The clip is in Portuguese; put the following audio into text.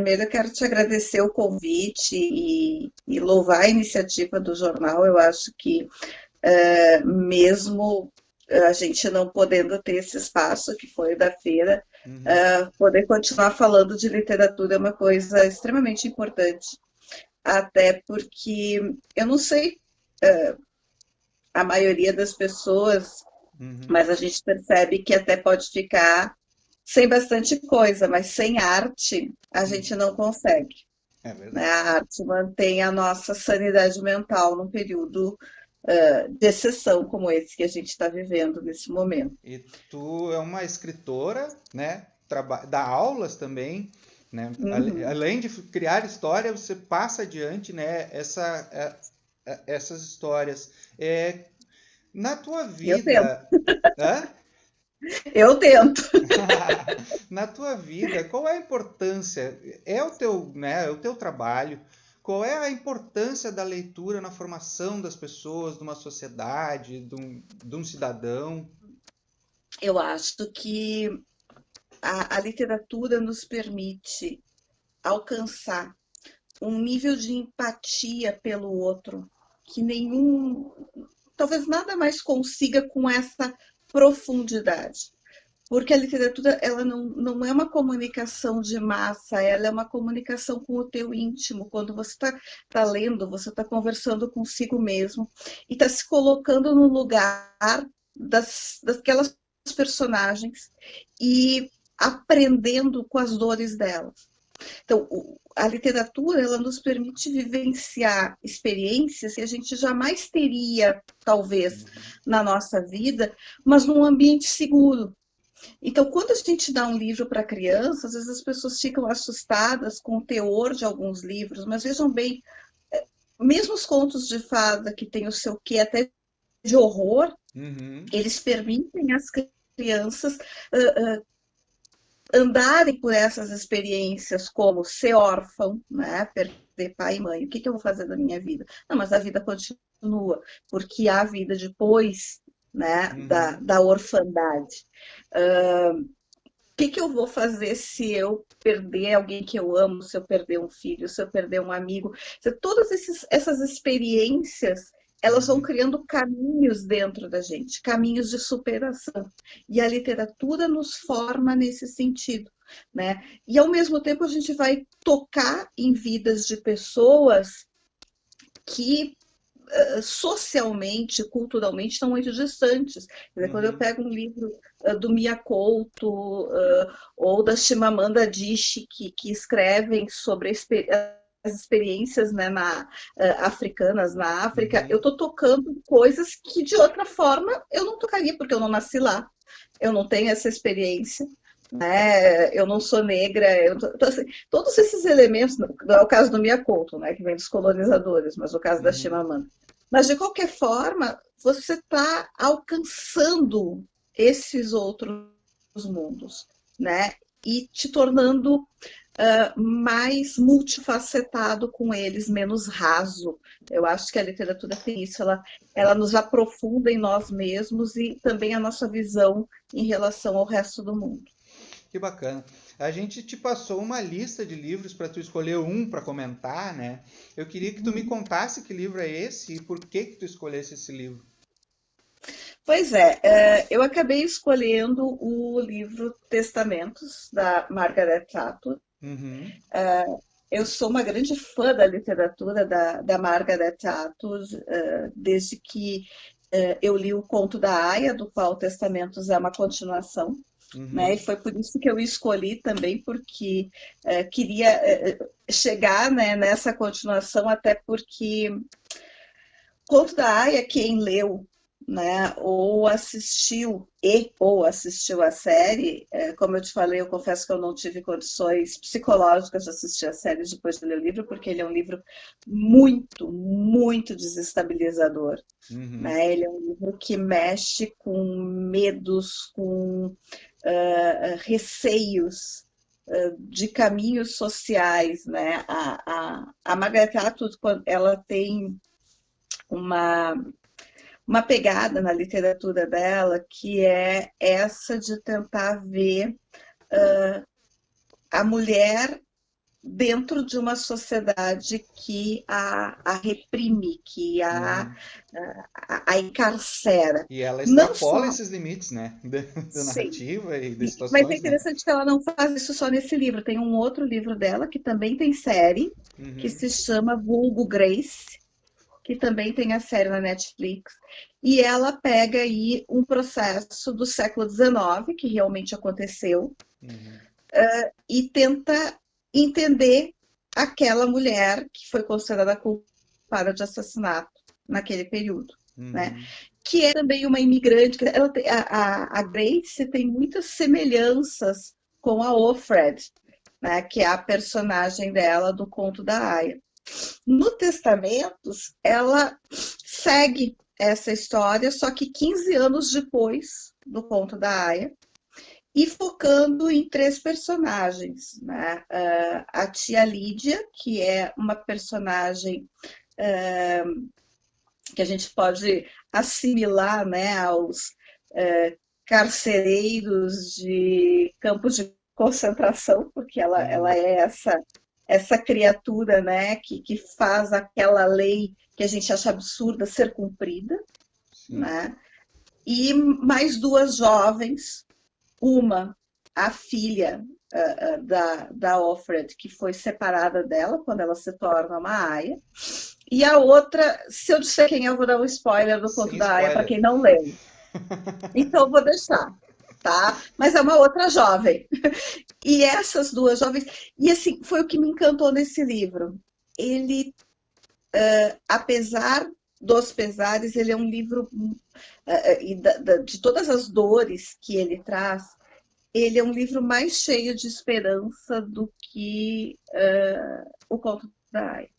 primeiro eu quero te agradecer o convite e louvar a iniciativa do jornal. Eu acho que mesmo a gente não podendo ter esse espaço que foi o da feira, Uhum. poder continuar falando de literatura é uma coisa extremamente importante, até porque eu não sei a maioria das pessoas, Uhum. mas a gente percebe que até pode ficar sem bastante coisa, mas sem arte a gente Uhum. não consegue. É Né? verdade. A arte mantém a nossa sanidade mental num período de exceção como esse que a gente está vivendo nesse momento. E tu é uma escritora, né? Dá aulas também, né? Uhum. Além de criar história, você passa adiante, né? Essas histórias. É, na tua Eu tento, vida, hã? eu tento. Na tua vida, qual é a importância? É o teu, né? É o teu trabalho. Qual é a importância da leitura na formação das pessoas, de uma sociedade, de um cidadão? Eu acho que a literatura nos permite alcançar um nível de empatia pelo outro que nenhum, talvez nada mais consiga com essa profundidade. Porque a literatura, ela não é uma comunicação de massa, ela é uma comunicação com o teu íntimo. Quando você tá lendo, você está conversando consigo mesmo e está se colocando no lugar daquelas personagens e aprendendo com as dores delas. Então, a literatura, ela nos permite vivenciar experiências que a gente jamais teria, talvez, Uhum. na nossa vida, mas num ambiente seguro. Então, quando a gente dá um livro para criança, às vezes as pessoas ficam assustadas com o teor de alguns livros, mas vejam bem, mesmo os contos de fada, que tem o seu quê até de horror, Uhum. eles permitem às crianças andarem por essas experiências, como ser órfão, né? Perder pai e mãe. O que, que eu vou fazer da minha vida? Não, mas a vida continua, porque há vida depois, né, Uhum. da orfandade. O que, que eu vou fazer se eu perder alguém que eu amo, se eu perder um filho, se eu perder um amigo? Todas essas experiências, elas vão Uhum. criando caminhos dentro da gente, caminhos de superação. E a literatura nos forma nesse sentido, né? E ao mesmo tempo a gente vai tocar em vidas de pessoas que socialmente, culturalmente, estão muito distantes. Quer dizer, quando eu Uhum. pego um livro do Mia Couto ou da Chimamanda Adichie, que escrevem sobre as experiências, né, africanas na África, eu Uhum. estou tocando coisas que de outra forma eu não tocaria, porque eu não nasci lá, eu não tenho essa experiência. Né? Eu não sou negra, então, assim, todos esses elementos, não é o caso do Mia Couto, né, que vem dos colonizadores, mas o caso da Uhum. Chimamanda. Mas, de qualquer forma, você está alcançando esses outros mundos, né? E te tornando mais multifacetado com eles, menos raso. Eu acho que a literatura tem isso, ela nos aprofunda em nós mesmos e também a nossa visão em relação ao resto do mundo. Que bacana. A gente te passou uma lista de livros para tu escolher um para comentar, né? Eu queria que tu me contasse que livro é esse e por que que tu escolhesse esse livro. Pois é, eu acabei escolhendo o livro Testamentos, da Margaret Atwood. Uhum. Eu sou uma grande fã da literatura da Margaret Atwood, desde que eu li o Conto da Aia, do qual Testamentos é uma continuação, né? E Uhum. foi por isso que eu escolhi também, porque queria chegar, né, nessa continuação, até porque Conto da Aia, quem leu, né, ou assistiu a série, como eu te falei, eu confesso que eu não tive condições psicológicas de assistir a série depois de ler o livro, porque ele é um livro muito, muito desestabilizador, Uhum. né? Ele é um livro que mexe com medos, com receios de caminhos sociais, né? A Margaret Atwood, ela tem uma, uma pegada na literatura dela que é essa de tentar ver a mulher dentro de uma sociedade que a reprime, que Uhum. a encarcera. E ela Não extrapola só, esses limites, né? Da sim, narrativa e das mas é situações, né? interessante que ela não faz isso só nesse livro. Tem um outro livro dela que também tem série, que Uhum. se chama Vulgo Grace, que também tem a série na Netflix. E ela pega aí um processo do século XIX, que realmente aconteceu, Uhum. e tenta entender aquela mulher que foi considerada culpada de assassinato naquele período, né? Uhum. Que é também uma imigrante. Ela tem, a Grace tem muitas semelhanças com a Offred, né? Que é a personagem dela do Conto da Aia. No Testamentos, ela segue essa história, só que 15 anos depois do Conto da Aia, e focando em três personagens, né? A tia Lídia, que é uma personagem que a gente pode assimilar, né, aos carcereiros de campos de concentração, porque ela Uhum. é essa criatura, né, que faz aquela lei que a gente acha absurda ser cumprida, Sim. né? E mais duas jovens, uma, a filha da Offred, que foi separada dela quando ela se torna uma aia, e a outra, se eu disser quem é, eu vou dar um spoiler do Conto Sem da Aia para spoiler. quem não leu. Então eu vou deixar, tá? Mas é uma outra jovem. E essas duas jovens, e assim, foi o que me encantou nesse livro. Ele, apesar dos pesares, ele é um livro de todas as dores que ele traz, ele é um livro mais cheio de esperança do que o Conto da Aia.